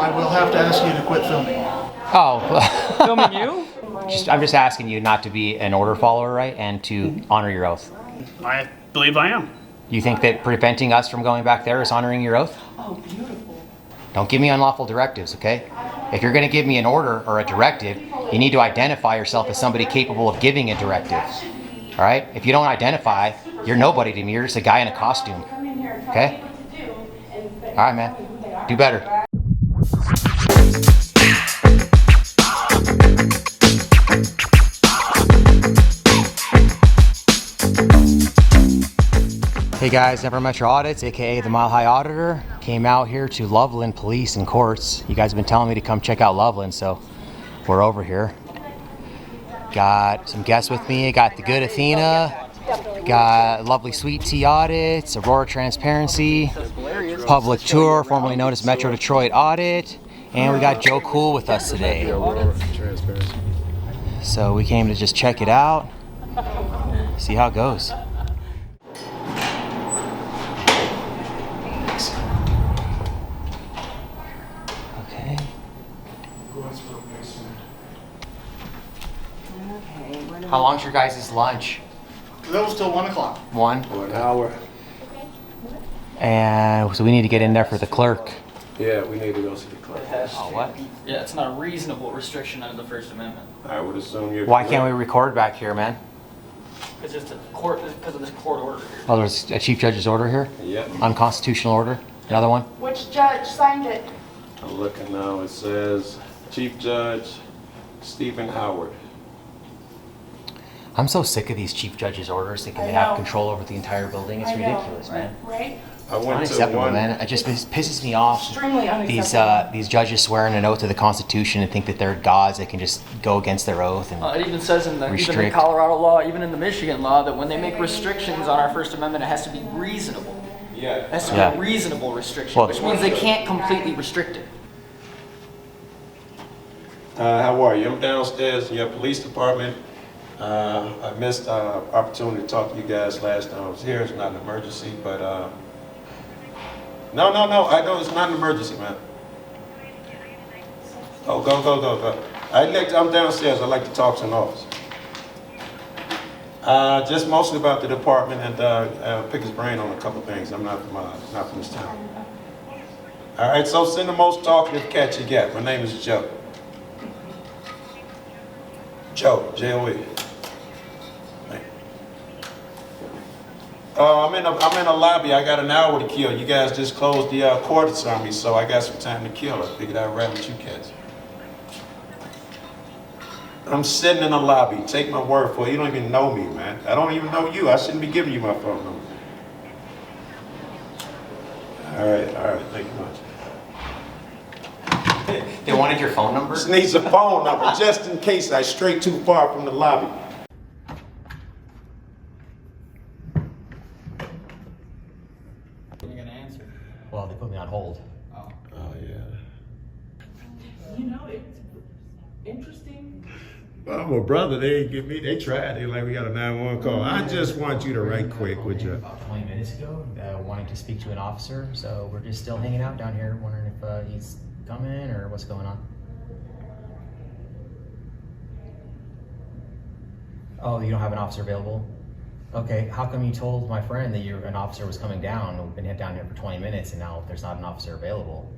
I will have to ask you to quit filming. Oh. Filming you? I'm just asking you not to be an order follower, right? And to honor your oath. I believe I am. You think that preventing us from going back there is honoring your oath? Oh, beautiful. Don't give me unlawful directives, okay? If you're gonna give me an order or a directive, you need to identify yourself as somebody capable of giving a directive, all right? If you don't identify, you're nobody to me. You're just a guy in a costume, okay? All right, man. Do better. Hey guys, Never Met Your Audits, aka the Mile High Auditor, came out here to Loveland Police and Courts. You guys have been telling me to come check out Loveland, so we're over here. Got some guests with me. Got the good Athena, got lovely sweet T AudiTs, Aurora Transparency, Public Tour, formerly known as Metro Detroit Audit, and we got Joe Cool with us today. So we came to just check it out, see how it goes. How long's your guys' lunch? Close till 1 o'clock. 1? 1 hour. And so we need to get in there for the clerk. Yeah, we need to go see the clerk. Oh, what? Yeah, it's not a reasonable restriction under the First Amendment. I would assume you're Why can't we record back here, man? Because it's a court, because of this court order here. Oh, there's a Chief Judge's order here? Yep. Unconstitutional order? Another one? Which judge signed it? I'm looking now. It says Chief Judge Stephen Howard. I'm so sick of these Chief Judge's orders thinking they have control over the entire building. It's ridiculous, man. Right? I It's went to unacceptable, one. man. It just pisses me off. Extremely unacceptable. These judges swearing an oath to the Constitution and think that they're gods. They can just go against their oath and It even says in the even in restrict. Colorado law, even in the Michigan law, that when they make restrictions on our First Amendment, it has to be reasonable. Yeah. It has to be Yeah. a reasonable restriction, Well- which means they can't completely restrict it. How are you? I'm downstairs in your police department. I missed opportunity to talk to you guys last time I was here. It's not an emergency, but no. I know it's not an emergency, man. Oh, go. I'm downstairs. I'd like to talk to an officer. Just mostly about the department and pick his brain on a couple things. I'm not from this town. All right, so send the most talkative cat you get. My name is Joe. Joe, J-O-E. I'm in a lobby. I got an hour to kill. You guys just closed the quarters on me, so I got some time to kill. I figured I'd run with you cats. I'm sitting in a lobby. Take my word for it. You don't even know me, man. I don't even know you. I shouldn't be giving you my phone number. All right. Thank you much. They wanted your phone number? Just needs a phone number, just in case I stray too far from the lobby. You're gonna answer. Well, they put me on hold. Oh, yeah. You know, it's interesting. Well, my brother, they ain't get me. They tried. They like, we got a 911 call. I just want you to write quick, would you? About 20 minutes ago, wanting to speak to an officer, so we're just still hanging out down here, wondering if he's coming or what's going on. Oh, you don't have an officer available? Okay, how come you told my friend that an officer was coming down? We've been down here for 20 minutes and now there's not an officer available.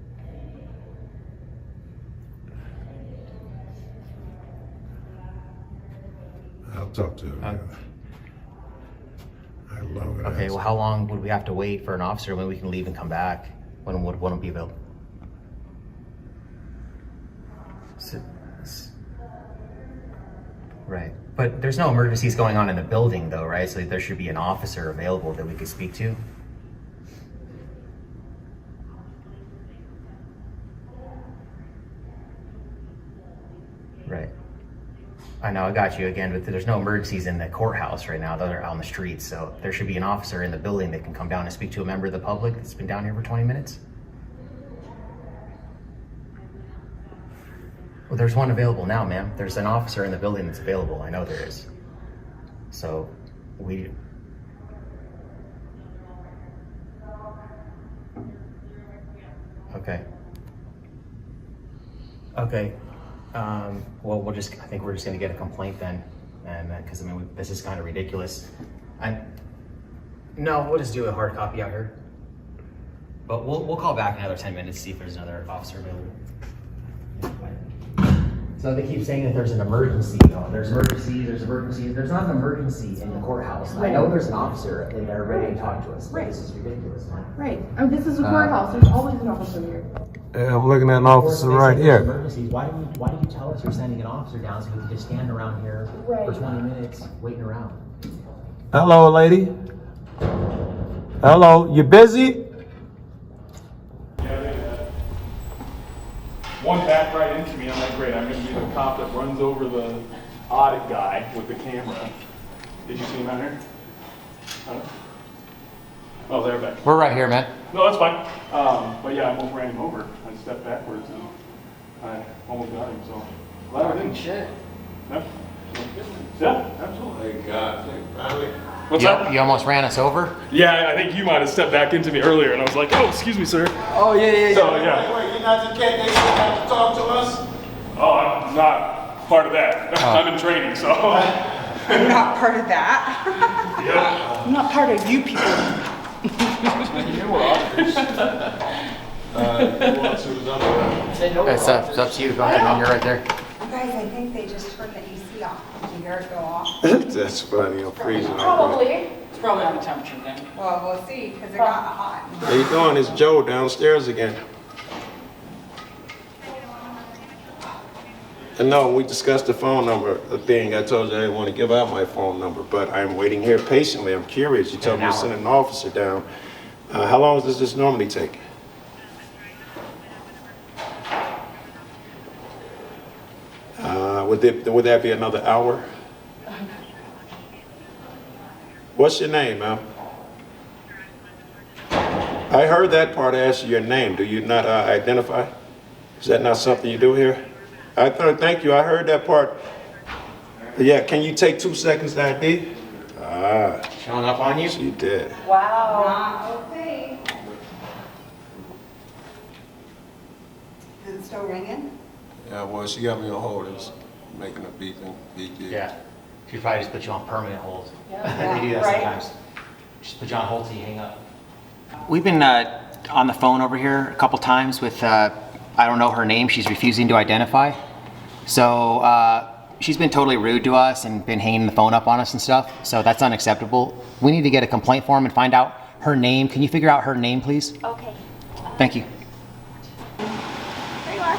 I'll talk to him. I love it. Okay, well, how long would we have to wait for an officer when we can leave and come back? When would one be available? Right, but there's no emergencies going on in the building though, right? So there should be an officer available that we could speak to. Right. I know, I got you again, but there's no emergencies in the courthouse right now. They're out on the streets, so there should be an officer in the building that can come down and speak to a member of the public that's been down here for 20 minutes. Well, there's one available now, ma'am. There's an officer in the building that's available. I know there is. So, okay. Okay. Well, I think we're just gonna get a complaint then, and because I mean, this is kind of ridiculous. No, we'll just do a hard copy out here. But we'll call back in another 10 minutes, see if there's another officer available. So they keep saying that there's an emergency. There's emergencies, there's emergencies. There's not an emergency in the courthouse. I know there's an officer in there ready to talk to us, but this is ridiculous, man. Right. Oh, this is a courthouse. There's always an officer here. Yeah, I'm looking at an Of course, officer they say right there's here. Emergencies. Why do you tell us you're sending an officer down so we can just stand around here for 20 minutes waiting around? Hello, lady. Hello, you busy? One backed right into me. I'm like, great, I'm going to be the cop that runs over the audit guy with the camera. Did you see him out here? Huh? Oh, they're back. We're right here, man. No, that's fine. But yeah, I almost ran him over. I stepped backwards and I almost got him. So glad I didn't. Shit. Yeah, yeah, absolutely. Thank God. Finally. What's that? You almost ran us over? Yeah, I think you might have stepped back into me earlier, and I was like, "Oh, excuse me, sir." Oh, yeah. So yeah. Wait, you're not the cat they still have to talk to us? Oh, I'm not part of that. I'm in training, so. I'm not part of that. Yeah. I'm not part of you people. You know we're auditors. Who wants to was under that? They know we're It's auditors. up to you. Go ahead, man. You're right there. Guys, I think they just turned the AC off. Did you hear it go off? That's funny. I'm freezing. Probably. It's probably on the temperature thing. Well, we'll see, because it got hot. How you doing? It's Joe downstairs again. And no, we discussed the phone number thing. I told you I didn't want to give out my phone number, but I'm waiting here patiently. I'm curious. You told me to send an officer down. How long does this normally take? Would that be another hour? What's your name, ma'am? I heard that part. I asked you your name. Do you not identify? Is that not something you do here? Thank you. I heard that part. Yeah, can you take 2 seconds to ID? Showing up on you? She did. Wow. Okay. Is it still ringing? Yeah, well, she got me on hold. It's making a beeping. Yeah. She'd probably just put you on permanent hold. Yeah. They do that Right. sometimes. Just put you on hold till you hang up. We've been on the phone over here a couple times with, I don't know her name. She's refusing to identify. So she's been totally rude to us and been hanging the phone up on us and stuff. So that's unacceptable. We need to get a complaint form and find out her name. Can you figure out her name, please? Okay. Thank you. There you are.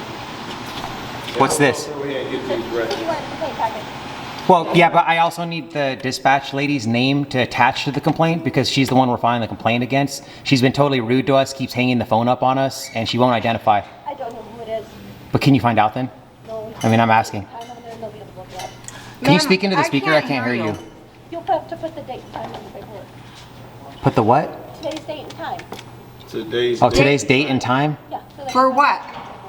What's this? Go ahead and get these ready. You want a complaint packet? Well, yeah, but I also need the dispatch lady's name to attach to the complaint because she's the one we're filing the complaint against. She's been totally rude to us, keeps hanging the phone up on us, and she won't identify. I don't know who it is. But can you find out then? No. I mean, I'm asking. I know there's nobody to look at. Can you speak into the speaker? I can't hear you. You'll have to put the date and time on the paperwork. Put the what? Today's date and time. Today's Oh, today's date and time? Yeah. So For what?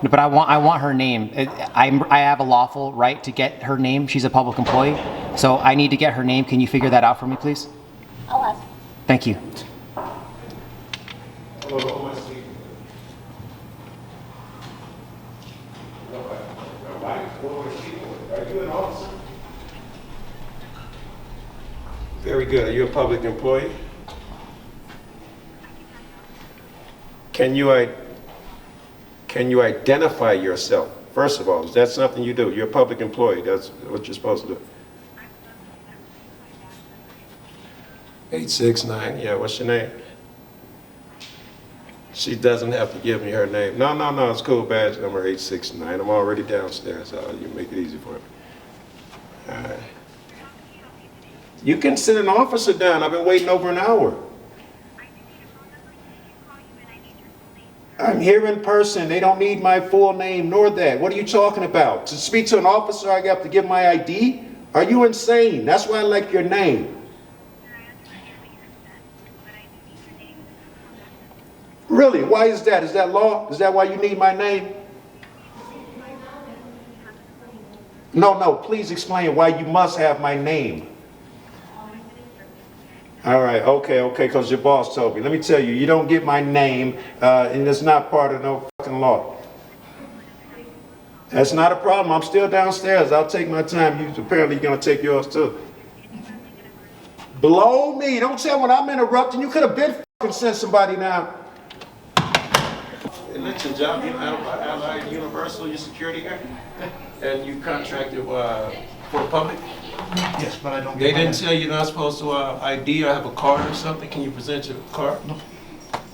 No, but I want her name. I have a lawful right to get her name. She's a public employee, so I need to get her name. Can you figure that out for me, please? I'll ask. Thank you. Are you an officer? Very good. Are you a public employee? Can you identify yourself? First of all, is that something you do? You're a public employee. That's what you're supposed to do. 869. Yeah, what's your name? She doesn't have to give me her name. No, it's cool. Badge number 869. I'm already downstairs, so you make it easy for me. All right. You can send an officer down. I've been waiting over an hour. I'm here in person. They don't need my full name nor that. What are you talking about? To speak to an officer, I have to give my ID? Are you insane? That's why I like your name. Really? Why is that? Is that law? Is that why you need my name? No, please explain why you must have my name. All right, okay, because your boss told me. Let me tell you, you don't get my name, and it's not part of no fucking law. That's not a problem. I'm still downstairs. I'll take my time. Apparently you're gonna take yours too. Blow me. Don't tell when I'm interrupting. You could have been fucking sent somebody now. And that's your job. You have Allied Universal, your security guy? And you contracted for the public? Yes, but I don't. They get my didn't tell you you're not supposed to ID or have a card or something? Can you present your card? No.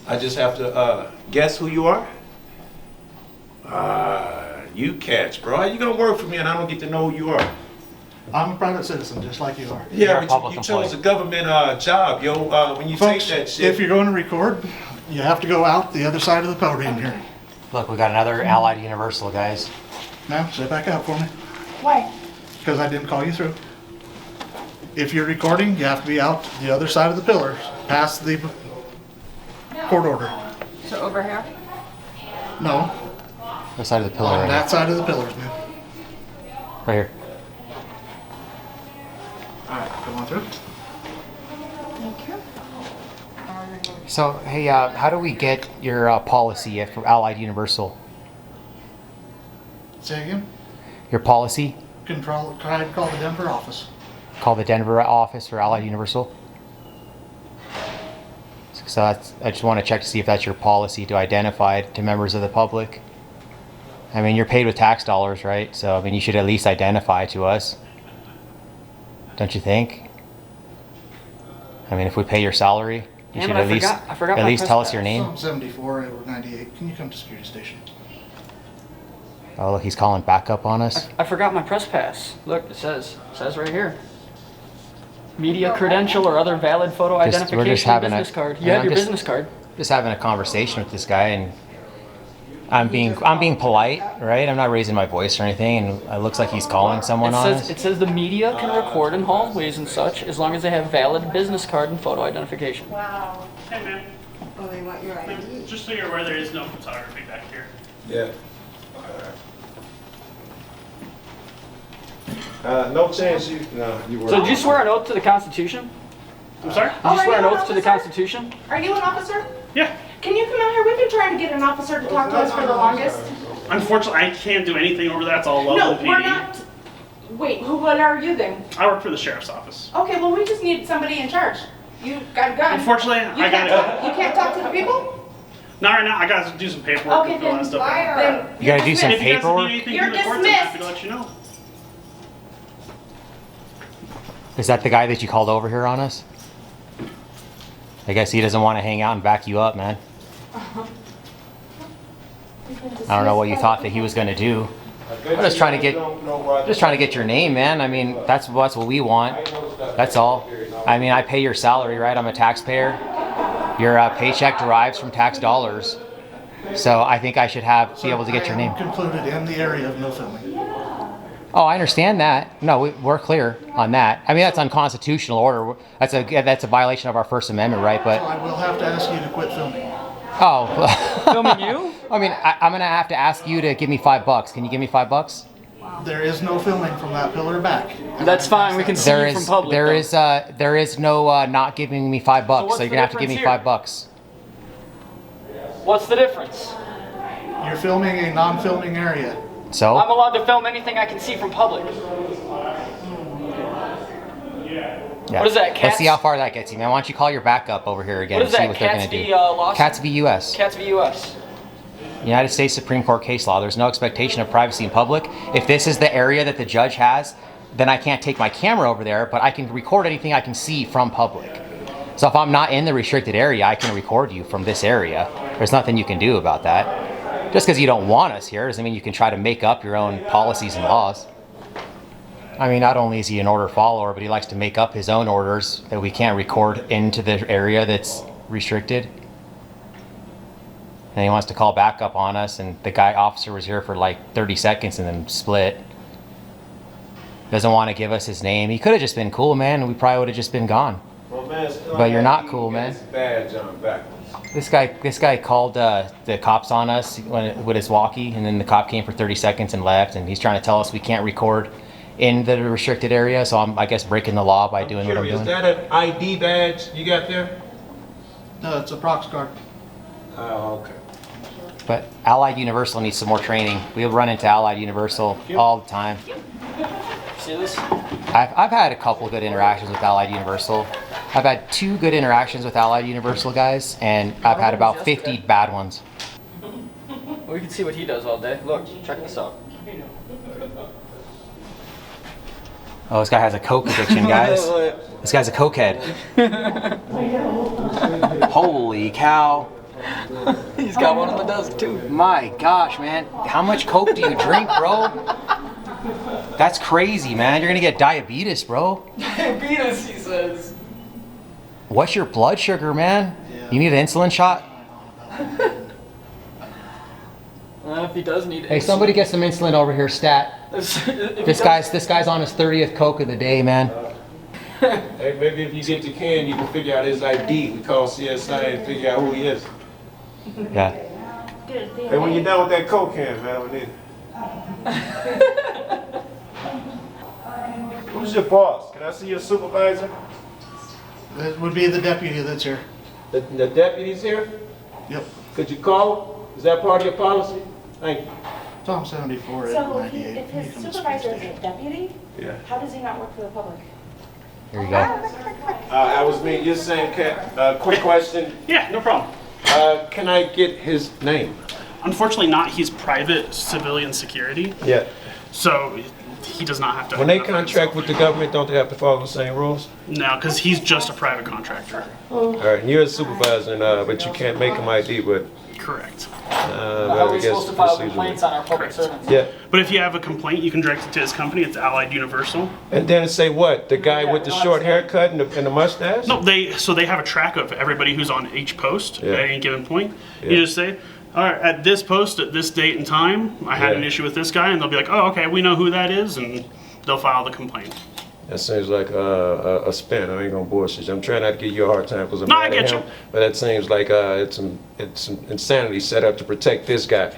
I just have to guess who you are? You cats, bro. How you gonna work for me and I don't get to know who you are? I'm a private citizen, just like you are. You're a Yeah, but public you chose a employee. government job, yo. When you Folks, take that shit. if you're going to record, you have to go out the other side of the podium here. Look, we got another Allied Universal, guys. Now, sit back out for me, Why? because I didn't call you through. If you're recording, you have to be out the other side of the pillars, past the court order. So over here? No, What side of the pillar? on Right that side of the pillars, man. here. Right here. All right, come on through. Thank you. So, hey, how do we get your policy for Allied Universal? Say again. Your policy? Try and call the Denver office. Call the Denver office for Allied Universal. So I just want to check to see if that's your policy to identify to members of the public. I mean, you're paid with tax dollars, right? So, I mean, you should at least identify to us. Don't you think? I mean, if we pay your salary, you should at least tell us your name. Some 74 or 98. Can you come to security station? Oh, look, he's calling backup on us. I forgot my press pass. Look, it says right here. Media credential or other valid photo We're just identification having business a- card. You yeah, have your I'm just- business card. Just having a conversation with this guy, and I'm being polite, right? I'm not raising my voice or anything, and it looks like he's calling someone on us. It says the media can record in hallways and such as long as they have valid business card and photo identification. Wow. Hey, man. Oh, they want your ID. Just so you're aware, there is no photography back here. Yeah. No chance you. No, you were. So did you swear an oath to the Constitution? I'm sorry? Did you swear an oath to the Constitution? Are you an officer? Yeah. Can you come out here? We've been trying to get an officer to talk to us for the longest. Unfortunately, I can't do anything over that. It's all No, Loveland we're PD. not. Wait, what are you then? I work for the sheriff's office. Okay, well, we just need somebody in charge. You got a gun. Unfortunately, You I can't gotta. talk, you can't talk to the people? Not right now. I gotta do some paperwork Okay, and fill then, that stuff Why out. are- then You you're gotta do some If you guys paperwork? need anything You're from the courts, I'm happy to dismissed. let you know. Is that the guy that you called over here on us? I guess he doesn't want to hang out and back you up, man. I don't know what you thought that he was going to do. I'm just trying to get your name, man. I mean, that's what we want. That's all. I mean, I pay your salary, right? I'm a taxpayer. Your paycheck derives from tax dollars. So I think I should be able to get your name. Concluded in the area of no filming. Oh, I understand that. No, we're clear on that. I mean, that's unconstitutional order. That's a violation of our First Amendment, right? So But I will have to ask you to quit filming. oh, Filming you? I mean, I'm gonna have to ask you to give me $5. Can you give me $5? There is no filming from that pillar back. That's fine. We can see There you from is public. there is no not giving me $5. what's So you're the gonna have to give me difference $5. What's the difference? You're filming a non-filming area. So I'm allowed to film anything I can see from public. yeah. What is that, Let's Cats? see how far that gets you, man. Why don't you call your backup over here again What and is see that, what they're Cats gonna v. do? lawsuit? Cats v. U.S. Cats v. U.S. United States Supreme Court case law. There's no expectation of privacy in public. If this is the area that the judge has, then I can't take my camera over there, but I can record anything I can see from public. So if I'm not in the restricted area, I can record you from this area. There's nothing you can do about that. Just because you don't want us here doesn't mean you can try to make up your own policies and laws. I mean, not only is he an order follower, but he likes to make up his own orders that we can't record into the area that's restricted. And he wants to call back up on us, and the officer was here for like 30 seconds and then split. Doesn't want to give us his name. He could have just been cool, man, and we probably would have just been gone. Well, man, But you're not cool, man. Badge on backwards. This guy called the cops on us with his walkie, and then the cop came for 30 seconds and left, and he's trying to tell us we can't record in the restricted area, so I'm, I guess, breaking the law by doing what I'm Curious, doing. is that an ID badge you got there? No, it's a prox card. Oh, okay. But Allied Universal needs some more training. We run into Allied Universal all the time. See this? I've had a couple good interactions with Allied Universal. I've had 2 good interactions with Allied Universal guys, and I've had about 50 bad ones. We can see what he does all day. Look, check this out. Oh, this guy has a coke addiction, guys. This guy's a cokehead. Holy cow. He's got one on the desk too. My gosh, man. How much coke do you drink, bro? That's crazy, man. You're gonna get diabetes, bro. Diabetes, he says. What's your blood sugar, man? You need an insulin shot? If he does need Hey, somebody get some insulin over here, stat. This guy's on his 30th coke of the day, man. Hey, maybe if you get the can, you can figure out his ID. We call CSI and figure out who he is. Yeah. Hey, when you're done with that coke can, man, we need it. Who's your boss? Can I see your supervisor? It would be the deputy that's here. The deputy's here? Yep. Could you call? Is that part of your policy? Thank you. Tom 74 So at if 98. if his supervisor is a deputy, Yeah. how does he not work for the public? Here you go. I was mean, you're saying, quick question. Yeah, no problem. Can I get his name? Unfortunately not, he's private civilian security, Yeah. so he does not have to. When they contract with the government, don't they have to follow the same rules? No, because he's just a private contractor. All right, and you're a supervisor, but you can't make him ID, but Correct. How are we supposed to file complaints on our public Correct. servants? Yeah, But if you have a complaint, you can direct it to his company. It's Allied Universal. and then it say what? The guy with the short haircut and the mustache? No, they have a track of everybody who's on each post Yeah. at any given point. Yeah. You just say, all right, at this post at this date and time, I had an Yeah. issue with this guy, and they'll be like, oh, okay, we know who that is, and they'll file the complaint. That seems like a spin. I ain't gonna bullshit you. I'm trying not to give you a hard time because I'm No, I mad at get him. you. But that seems like it's some insanity set up to protect this guy.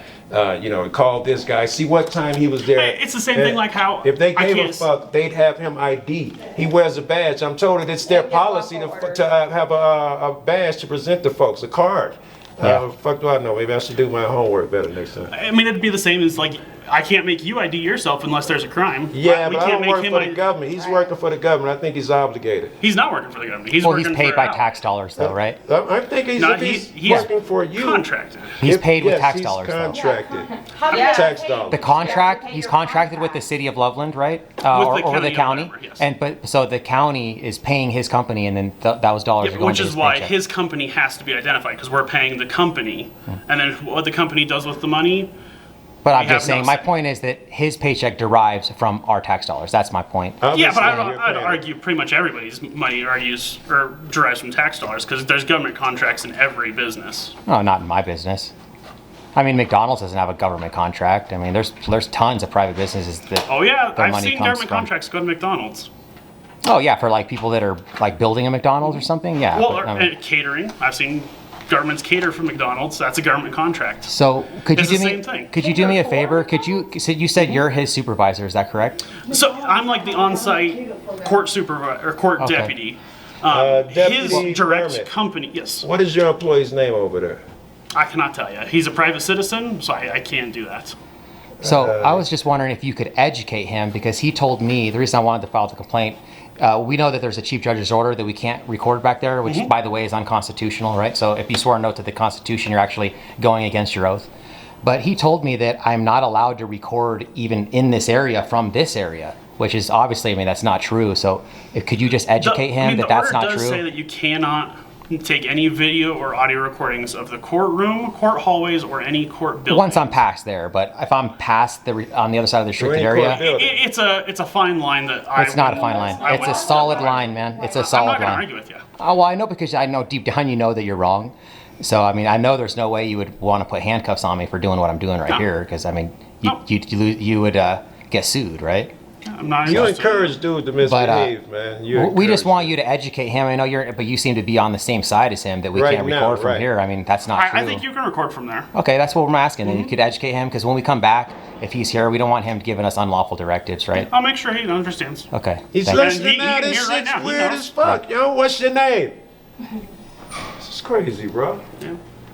Call this guy. See what time he was there. Hey, it's the same thing like how If they I gave a can't- fuck, they'd have him ID. He wears a badge. I'm told that it's their policy to have a badge to present to folks, a card. Yeah. Fuck do I know? Maybe I should do my homework better next time. I mean, it'd be the same as like, I can't make you ID yourself unless there's a crime. Yeah, We but I can't don't make work him for the ID. government. He's working for the government. I think he's obligated. He's not working for the government. He's Well, he's working paid for by Al. tax dollars, though, right? I think No, he's he's working for you. contracted. He's paid with Yes, tax he's dollars, though. contracted. Yeah. Tax dollars. The contract, he's contracted with the city of Loveland, right? With the Or the county or county. whatever, yes. But so the county is paying his company, and then those dollars Yeah, are going which to is his why paycheck. his company has to be identified because we're paying the company, and then what the company does with the money. But I'm we have just saying, no my say. point is that his paycheck derives from our tax dollars. That's my point. Yeah, but Obviously, you're I'd paying. argue pretty much everybody's money argues or derives from tax dollars because there's government contracts in every business. No, not in my business. I mean, McDonald's doesn't have a government contract. I mean, there's tons of private businesses that. Oh yeah, their I've money seen comes government from. contracts go to McDonald's. Oh yeah, for like people that are like building a McDonald's or something. Yeah. Well, but, I mean- catering. I've seen governments cater for McDonald's. That's a government contract. so could you It's do the me? same thing. Could you do me a favor? Could you? So you said you're his supervisor. Is that correct? So I'm like the on-site court supervisor or court Okay. deputy. Deputy His direct Hermit. company. Yes, What is your employee's name over there? I cannot tell you. He's a private citizen, so I can't do that. So I was just wondering if you could educate him because he told me the reason I wanted to file the complaint. We know that there's a chief judge's order that we can't record back there, which by the way is unconstitutional, right? So if you swore an oath to the Constitution, you're actually going against your oath. But he told me that I'm not allowed to record even in this area from this area, which is obviously, I mean, that's not true. So could you just educate him that that's not The order does say true? that you cannot take any video or audio recordings of the courtroom, court hallways, or any court building. Once I'm past there, but if I'm past on the other side of the restricted You're in court area, building. It's a fine line that I. it's not a wouldn't- fine line. I It's a wouldn't- solid line, man. It's a I'm solid not gonna line. argue with you. Oh, well, I know because I know deep down you know that you're wrong. So, I mean, I know there's no way you would want to put handcuffs on me for doing what I'm doing right No. here because, I mean, No. you would get sued, right? I'm not. You interested. encourage dude to misbehave, man. We just want you to educate him. I know but you seem to be on the same side as him that we Right can't now, record from right. here. I mean, that's not true. I think you can record from there. Okay, that's what we're asking. And you could educate him because when we come back, if he's here, we don't want him giving us unlawful directives, right? I'll make sure he understands. Okay. He's thank you. listening He now. can This hear right shit's now. He weird knows. as fuck, yo. What's your name? This is crazy, bro.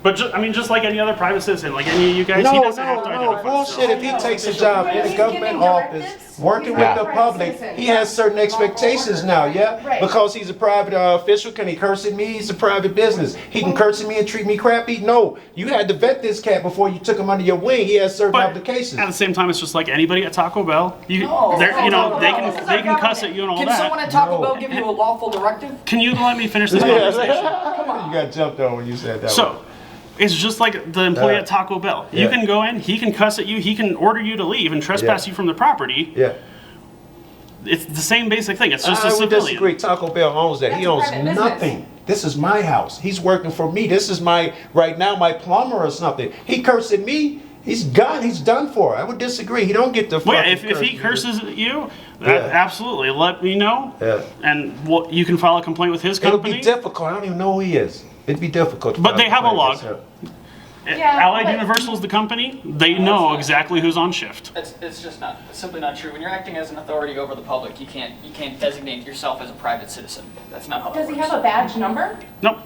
But But just like any other private citizen, like any of you guys, he doesn't have to identify bullshit. himself. If he takes a job in a government office, working with the public, he has certain expectations now, yeah? Right. Because he's a private official, can he curse at me? He's a private business. He can curse at me and treat me crappy? No. You had to vet this cat before you took him under your wing. He has certain But obligations. at the same time, it's just like anybody at Taco Bell. They can cuss at you and all Can that. someone at Taco Bell give you a lawful directive? Can you let me finish this conversation? You got jumped on when you said that. So, it's just like the employee at Taco Bell. You Yeah. can go in, he can cuss at you, he can order you to leave and trespass you from the property. Yeah. It's the same basic thing. It's just a I would civilian. disagree. Taco Bell owns that. That's He a owns private business. nothing. This is my house. He's working for me. This is my plumber or something. He cursed at me. He's done for. I would disagree. He don't get the Well, fucking if he curse. curses at you, Yeah. absolutely, let me know. Yeah. And you can file a complaint with his It'll company. be difficult. I don't even know who he is. It'd be difficult. to But file they have a complaint log. against him. Yeah, Allied but- Universal is the company. They know exactly who's on shift. It's just not, it's simply not true. When you're acting as an authority over the public, you can't designate yourself as a private citizen. That's not how that Does works. he have a badge number? Nope.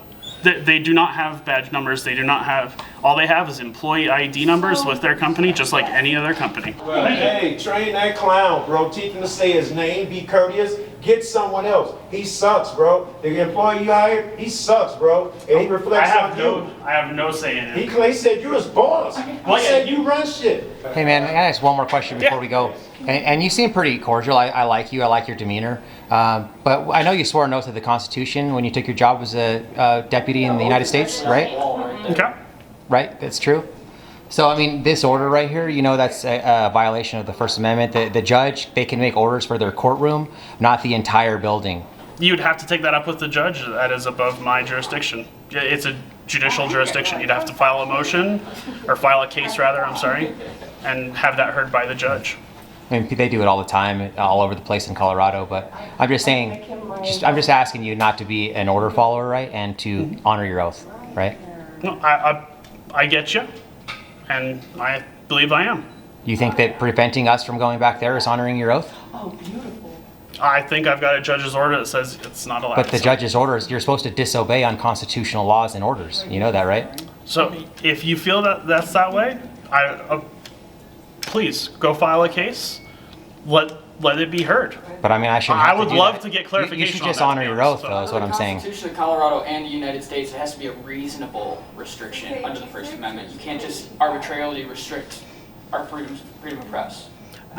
They do not have badge numbers. They do not have. All they have is employee ID numbers with their company, just like any other company. Well, hey, train that clown, bro. Teach him to say his name, be courteous, get someone else. He sucks, bro. The employee you hired, he sucks, bro. And he reflects on you. I have no say in He it. claims said you're his boss. Well, He yeah, said you run shit. Hey man, I gotta ask one more question before Yeah. we go. And you seem pretty cordial. I like you. I like your demeanor. But I know you swore an oath to the Constitution when you took your job as a deputy in the United States, right? Okay. Right? That's true. So I mean, this order right here, you know, that's a violation of the First Amendment. The judge, they can make orders for their courtroom, not the entire building. You'd have to take that up with the judge. That is above my jurisdiction. It's a judicial jurisdiction. You'd have to file a motion, or file a case rather, I'm sorry, and have that heard by the judge. I mean, they do it all the time, all over the place in Colorado. But I'm just saying, I'm just asking you not to be an order follower, right, and to honor your oath, right? No, I get you, and I believe I am. You think that preventing us from going back there is honoring your oath? I think I've got a judge's order that says it's not allowed. But the So- judge's orders, you're supposed to disobey unconstitutional laws and orders. You know that, right? So if you feel that that's that way, please go file a case. Let it be heard. But I mean, I shouldn't. I have would do love that. to get clarification You should on just that, to honor be your honest. oath, though. Is what I'm saying. The Constitution of Colorado and the United States, it has to be a reasonable restriction under the First Amendment. You can't just arbitrarily restrict our freedom of press.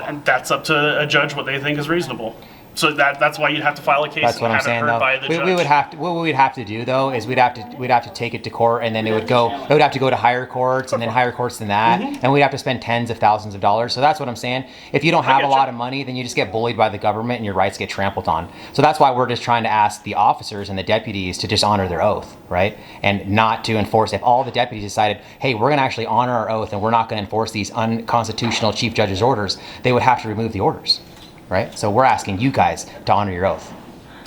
And that's up to a judge what they think is reasonable. So that's why you'd have to file a case That's and what I'm have it saying, heard though. by the judge. We would have to. What we'd have to do, though, is we'd have to take it to court, and then it would have to go to higher courts, and then higher courts than that, and we'd have to spend tens of thousands of dollars. So that's what I'm saying. If you don't have a get lot you. of money, then you just get bullied by the government, and your rights get trampled on. So that's why we're just trying to ask the officers and the deputies to just honor their oath, right, and not to enforce. If all the deputies decided, hey, we're going to actually honor our oath, and we're not going to enforce these unconstitutional chief judge's orders, they would have to remove the orders. Right? So we're asking you guys to honor your oath.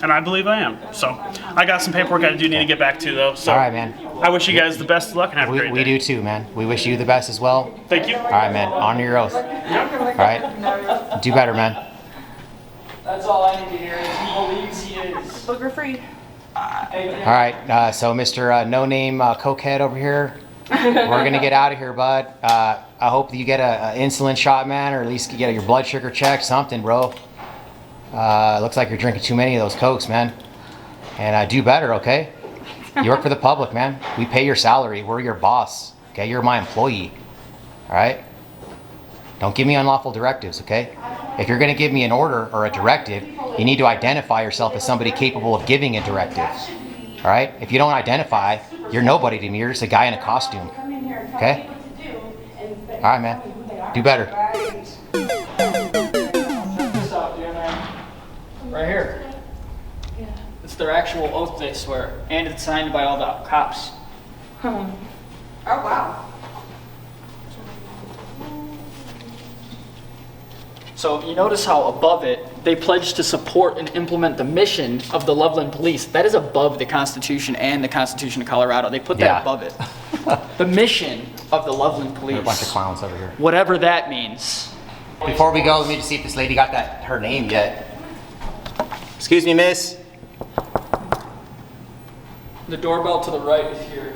And I believe I am. So I got some paperwork I do need to get back to, though. So All right, man. I wish you guys the best of luck and have a great We day. do too, man. We wish you the best as well. Thank you. All right, man. Honor your oath. All right? Do better, man. That's all I need to hear is he believes he is. Booger free. All right. So, Mr. No-Name Cokehead over here, we're going to get out of here, bud. I hope that you get an insulin shot, man, or at least you get your blood sugar checked, something, bro. Looks like you're drinking too many of those Cokes, man. And do better, okay? You work for the public, man. We pay your salary. We're your boss, okay? You're my employee, all right? Don't give me unlawful directives, okay? If you're going to give me an order or a directive, you need to identify yourself as somebody capable of giving a directive, all right? If you don't identify, you're nobody to me. You're just a guy in a costume, okay? All right, man. Do better. Right here. It's their actual oath they swear, and it's signed by all the cops. Oh, wow. So you notice how above it, they pledge to support and implement the mission of the Loveland Police. That is above the Constitution and the Constitution of Colorado. They put that Yeah. above it. The mission of the Loveland Police. There are a bunch of clowns over here. Whatever that means. Before we go, let me just see if this lady got her name yet. Excuse me, miss. The doorbell to the right is here.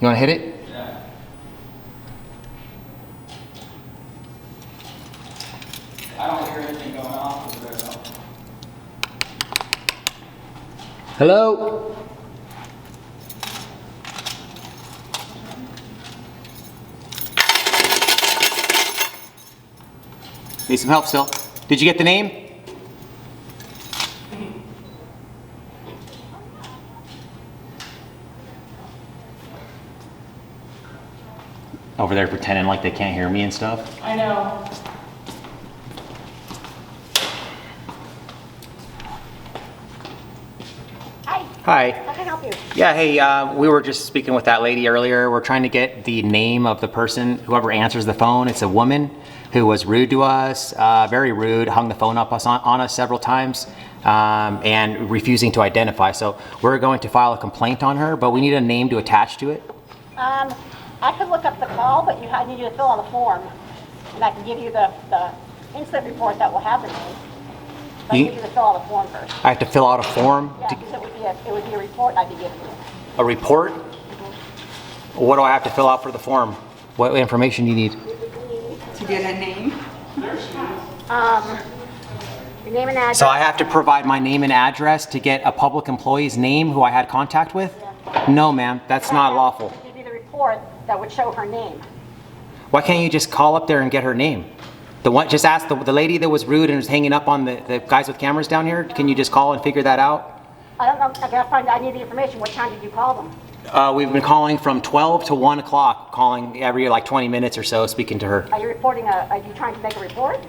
You want to hit it? I don't hear anything going off over there though. Hello? Need some help still. Did you get the name? Over there pretending like they can't hear me and stuff. I know. Hi, Hi. how can I help you? Yeah, hey, we were just speaking with that lady earlier. We're trying to get the name of the person, whoever answers the phone. It's a woman who was rude to us, very rude, hung the phone up on us several times, and refusing to identify. So we're going to file a complaint on her, but we need a name to attach to it. I could look up the call, but I need you to fill out a form, and I can give you the incident report that will have the name. But I need you to fill out a form first. I have to fill out a form? Yeah, because it would be a report I'd be giving you. A report? What do I have to fill out for the form? What information do you need? To get a name? Your name and address. So I have to provide my name and address to get a public employee's name who I had contact with? No, ma'am, that's not lawful. Give you the report that would show her name. Why can't you just call up there and get her name? Just ask the lady that was rude and was hanging up on the guys with cameras down here. Can you just call and figure that out? I don't know, I need the information. What time did you call them? We've been calling from 12 to 1 o'clock, calling every like 20 minutes or so, speaking to her. Are you trying to make a report?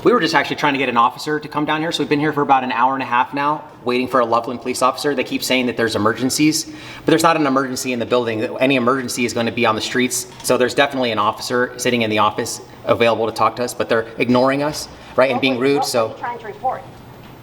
We were just actually trying to get an officer to come down here, so we've been here for about an hour and a half now, waiting for a Loveland police officer. They keep saying that there's emergencies, but there's not an emergency in the building. Any emergency is going to be on the streets, so there's definitely an officer sitting in the office available to talk to us, but they're ignoring us, right, and being rude, What so... are you trying to report?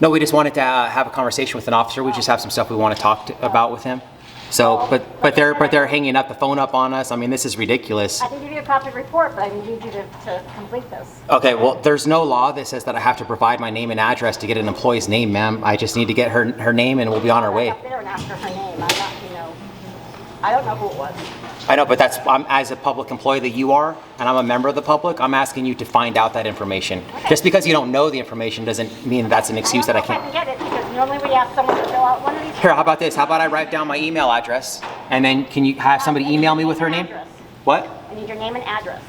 No, we just wanted to have a conversation with an officer. We just have some stuff we want to talk about with him. So, but they're hanging up the phone up on us. I mean, this is ridiculous. I can give you a copy of the report, but I need you to complete this. Okay, well, there's no law that says that I have to provide my name and address to get an employee's name, ma'am. I just need to get her name and we'll be on our way. Up there and ask her her name. I'm not, I don't know who it was. I know, but I'm as a public employee that you are, and I'm a member of the public, I'm asking you to find out that information. Okay. Just because you don't know the information doesn't mean that's an excuse that I I don't know can't. if I can get it, because normally we ask someone to fill out one of these. Here, how about this? How about I write down my email address, and then can you have somebody email me with her name? What? I need your name and address.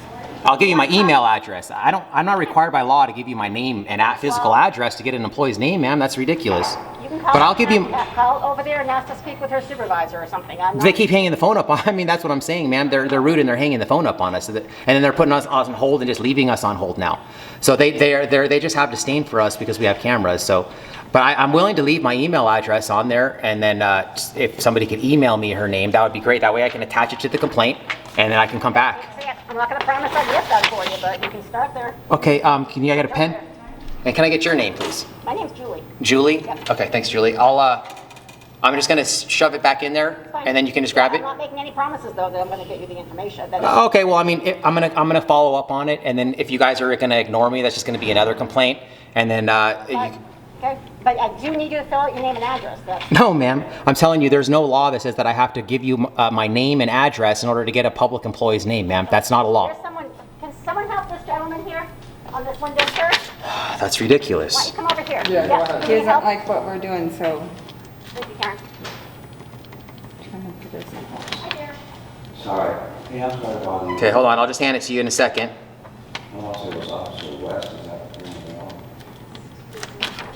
I'll give you my email address. I'm not required by law to give you my name and physical address to get an employee's name, ma'am. That's ridiculous. You can call. But I'll give you. Call over there and ask to speak with her supervisor or something. They keep hanging the phone up. I mean, that's what I'm saying, ma'am. They're rude and they're hanging the phone up on us, and then they're putting us on hold and just leaving us on hold now. So they just have disdain for us because we have cameras. So, but I'm willing to leave my email address on there, and then if somebody could email me her name, that would be great. That way I can attach it to the complaint, and then I can come back. I'm not going to promise I'll get that for you, but you can start there. Okay. I get a pen? And can I get your name, please? My name's Julie. Julie? Yep. Okay, thanks, Julie. I'm just gonna shove it back in there, Fine. and then you can just grab I'm it. not making any promises though that I'm going to get you the information. Okay, well, I mean, I'm gonna follow up on it, and then if you guys are gonna ignore me, that's just gonna be another complaint, and then Okay, but I do need you to fill out your name and address. No, ma'am. I'm telling you, there's no law that says that I have to give you my name and address in order to get a public employee's name, ma'am. That's not a law. Can someone help this gentleman here on this window, sir? That's Why ridiculous. don't you come over here? Yeah, go ahead. He doesn't like what we're doing, so. Thank you, Karen. Trying to figure something out. Hi there. Sorry. Hey, I'm sorry to bother you. Okay, hold on. I'll just hand it to you in a second. I want to say it was Officer West, is that anything else?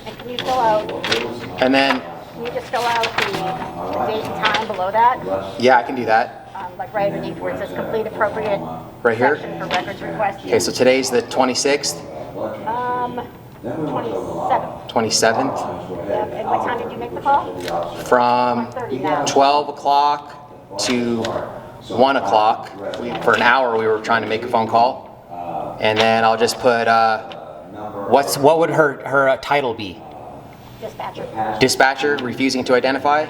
And can you fill out, And then, can you just fill out the date and time below that? yeah, I can do that. Like right underneath where it says complete appropriate Right here? section for records request. Okay, so today's the 26th, 27th. 27th, Yeah, and what time did you make the call? from 1:30 now. 12 o'clock to 1 o'clock. For an hour, we were trying to make a phone call. And then I'll just put, what would her title be? Dispatcher. Dispatcher, refusing to identify?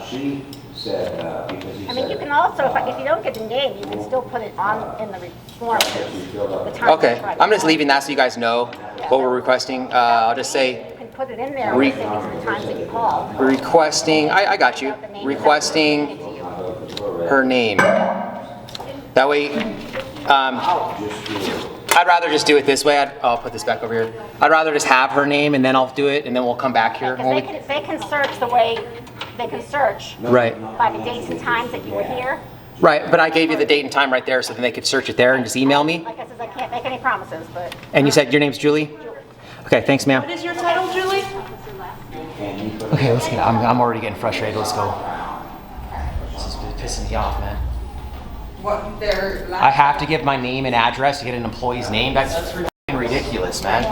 She said, because he I mean, you said, can also, if you don't get the name, you can still put it on in the form. The time Okay, is right. I'm just leaving that so you guys know what we're requesting. I'll just say, You can put it in there, and say these are the times that you called. requesting, I got you, requesting her name. That way, I'd rather just do it this way. I'll put this back over here. I'd rather just have her name and then I'll do it and then we'll come back here. Because they can search the way, they can search Right. by the dates and times that you were here. Right, but I gave you the date and time right there so then they could search it there and just email me. Like I said, I can't make any promises, but. And you said your name's Julie? Okay, thanks, ma'am. What is your title, Julie? Okay, let's get. I'm already getting frustrated. Let's go. This is pissing me off, man. What, their I last. have to give my name and address to get an employee's name. That's f***ing ridiculous, man.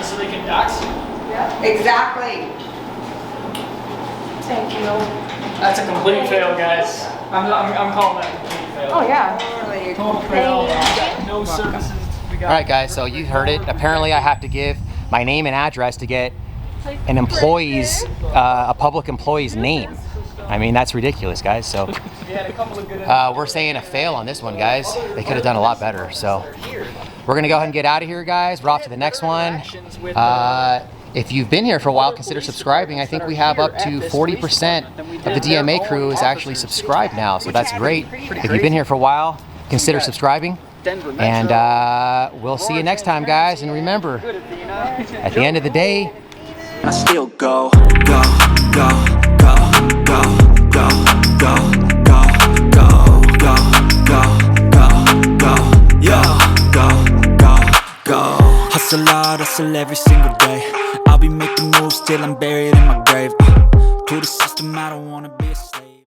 So they can dox you. Exactly. Thank you. That's a complete fail, guys. I'm calling that a complete fail. Oh, yeah. Totally. Total fail. We got no services. We got. All right, guys. So you heard it. Apparently, I have to give my name and address to get an employee's, a public employee's name. I mean, that's ridiculous, guys. So we're saying a fail on this one, guys. They could have done a lot better. So we're gonna go ahead and get out of here, guys. We're off to the next one. If you've been here for a while, consider subscribing. I think we have up to 40% of the DMA crew is actually subscribed now, so that's great. If you've been here for a while, consider subscribing. And we'll see you next time, guys. And remember, at the end of the day, I still go, go, go, go, go, go, go, go, go, go, go, go, go, yo, go, go, go. Hustle hard, hustle every single day. I'll be making moves till I'm buried in my grave. To the system, I don't wanna be a slave.